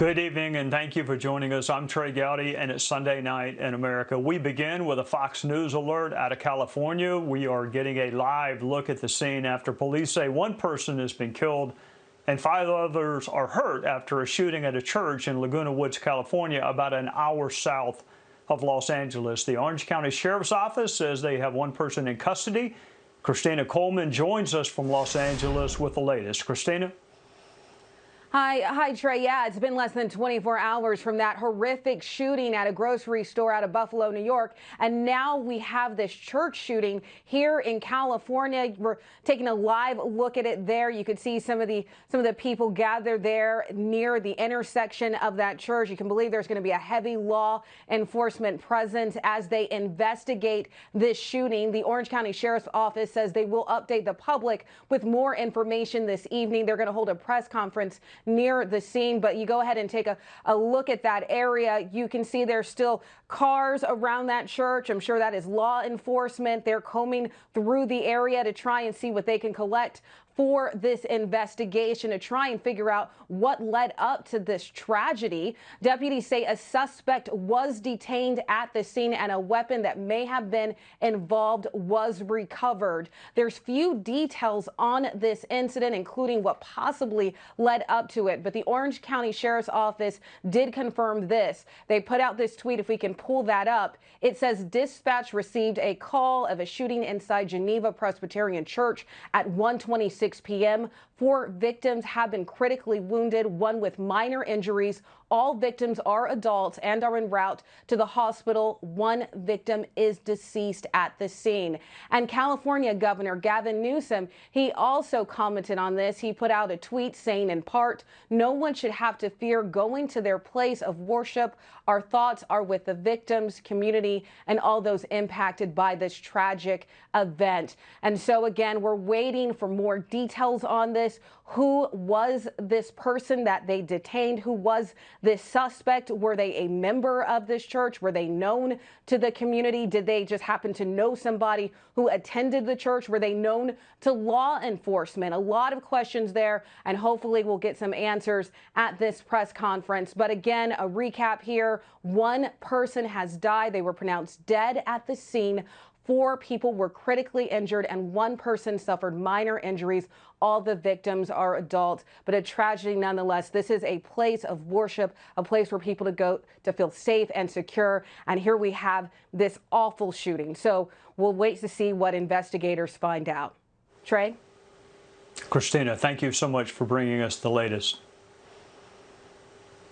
Good evening, and thank you for joining us. I'm Trey Gowdy, and it's Sunday night in America. We begin with a Fox News alert out of California. We are getting a live look at the scene after police say one person has been killed and 5 others are hurt after a shooting at a church in Laguna Woods, California, about an hour south of Los Angeles. The Orange County Sheriff's Office says they have one person in custody. Christina Coleman joins us from Los Angeles with the latest. Christina? Hi, Trey. Yeah, it's been less than 24 hours from that horrific shooting at a grocery store out of Buffalo, New York. And now we have this church shooting here in California. We're taking a live look at it there. You could see some of the people gathered there near the intersection of that church. You can believe there's going to be a heavy law enforcement presence as they investigate this shooting. The Orange County Sheriff's Office says they will update the public with more information this evening. They're going to hold a press conference near the scene, but you go ahead and take a look at that area. You can see there's still cars around that church. I'm sure that is law enforcement. They're combing through the area to try and see what they can collect for this investigation to try and figure out what led up to this tragedy. Deputies say a suspect was detained at the scene and a weapon that may have been involved was recovered. There's few details on this incident, including what possibly led up to it, but the Orange County Sheriff's Office did confirm this. They put out this tweet, if we can pull that up. It says dispatch received a call of a shooting inside Geneva Presbyterian Church at 1:26 p.m. 4 victims have been critically wounded, one with minor injuries. All victims are adults and are en route to the hospital. One victim is deceased at the scene. And California Governor Gavin Newsom, he also commented on this. He put out a tweet saying, in part, no one should have to fear going to their place of worship. Our thoughts are with the victims, community, and all those impacted by this tragic event. And so, again, we're waiting for more details on this. Who was this person that they detained? Who was this suspect? Were they a member of this church? Were they known to the community? Did they just happen to know somebody who attended the church? Were they known to law enforcement? A lot of questions there, and hopefully we'll get some answers at this press conference. But again, a recap here. One person has died. They were pronounced dead at the scene. 4 people were critically injured and 1 person suffered minor injuries. All the victims are adults, but a tragedy nonetheless. This is a place of worship, a place where people to go to feel safe and secure. And here we have this awful shooting. So we'll wait to see what investigators find out. Trey? Christina, thank you so much for bringing us the latest.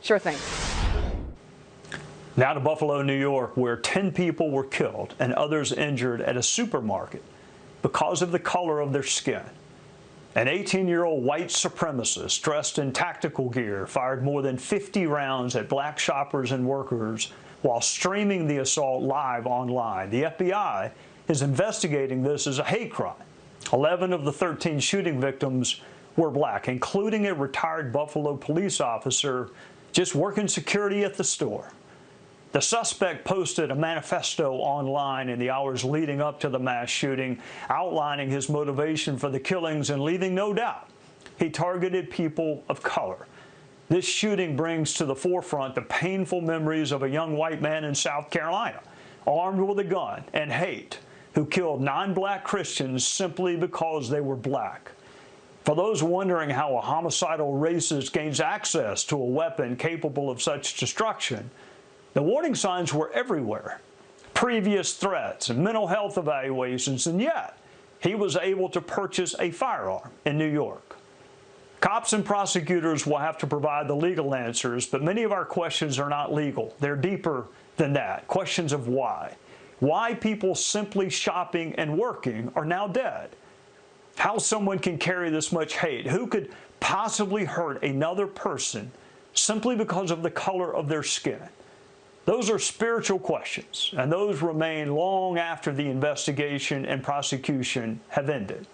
Sure thing. Now to Buffalo, New York, where 10 people were killed and others injured at a supermarket because of the color of their skin. An 18-year-old white supremacist dressed in tactical gear fired more than 50 rounds at black shoppers and workers while streaming the assault live online. The FBI is investigating this as a hate crime. 11 of the 13 shooting victims were black, including a retired Buffalo police officer just working security at the store. The suspect posted a manifesto online in the hours leading up to the mass shooting, outlining his motivation for the killings and leaving no doubt he targeted people of color. This shooting brings to the forefront the painful memories of a young white man in South Carolina, armed with a gun and hate, who killed 9 black Christians simply because they were black. For those wondering how a homicidal racist gains access to a weapon capable of such destruction, the warning signs were everywhere. Previous threats and mental health evaluations, and yet he was able to purchase a firearm in New York. Cops and prosecutors will have to provide the legal answers, but many of our questions are not legal. They're deeper than that. Questions of why. Why people simply shopping and working are now dead. How someone can carry this much hate. Who could possibly hurt another person simply because of the color of their skin? Those are spiritual questions, and those remain long after the investigation and prosecution have ended.